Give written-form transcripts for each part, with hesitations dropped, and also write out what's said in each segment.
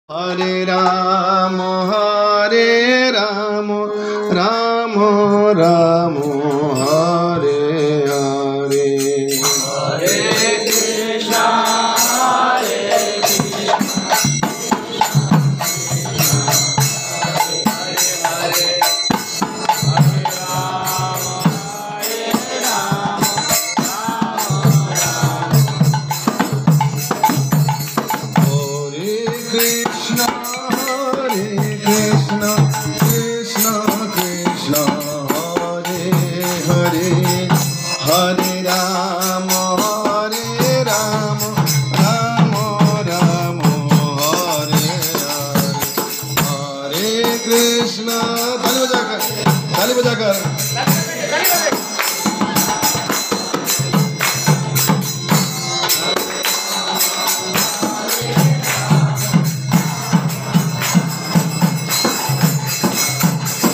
Hare Rama, Hare Rama, Rama Rama, Hare Hare. Hare Krishna, Hare Krishna, Hare Hare, Hare Rama, Hare Rama, Hare Krishna, Hare Krishna, Krishna Krishna, Hare Hare, Hare Rama, Hare Rama, Rama Rama, Hare Hare. Hare Krishna, ताली बजाकर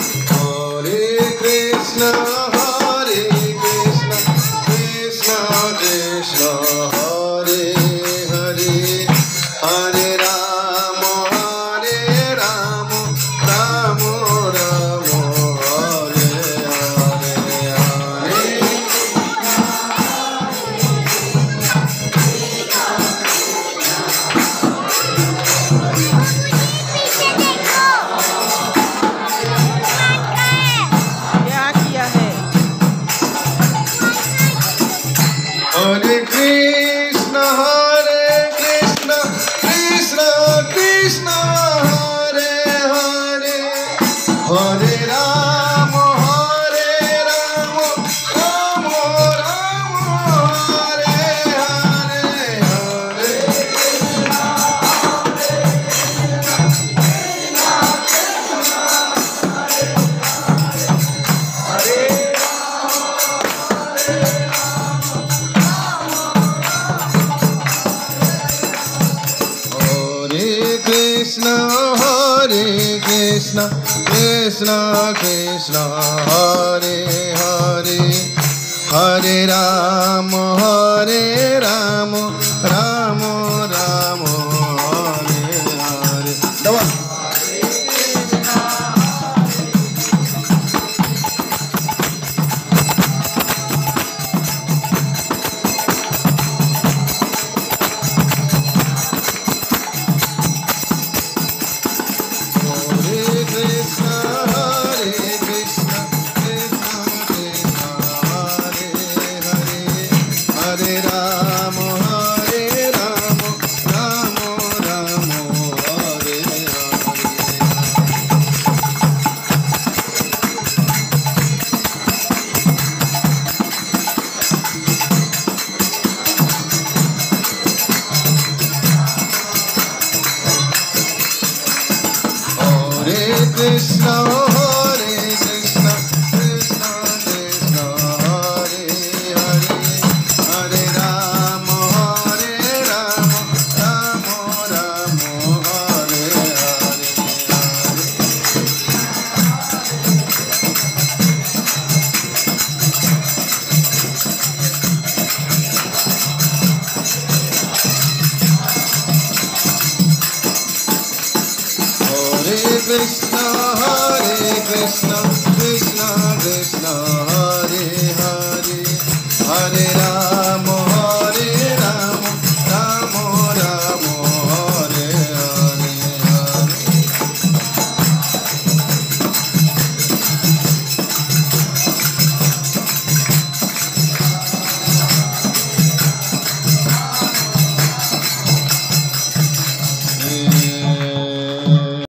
Hare Krishna, Hare Krishna, Krishna Krishna, Hare Hare, Hare Rama, Hare Rama, Rama Rama, Hare Hare, Hare. क्या किया है? Hare Krishna, Hare Krishna, Krishna Krishna, Hare Hare, Hare Rama, Hare Rama, Rama Rama, Hare Hare, Hare. Hare Krishna, Hare Krishna, Krishna Krishna, Hare Hare, Hare Rama, Hare Rama, Rama Rama, Hare Hare. Double. Hare Krishna, Hare Krishna, Krishna Krishna, Hare Hare, Hare Rama, Hare Rama, Rama Rama, Hare Hare. Hare Krishna, Hare Krishna, Krishna Krishna, Hare Hare, Hare Rama, Hare Rama, Rama Rama, Hare Hare. Hare Krishna, Hare Krishna, Krishna Krishna,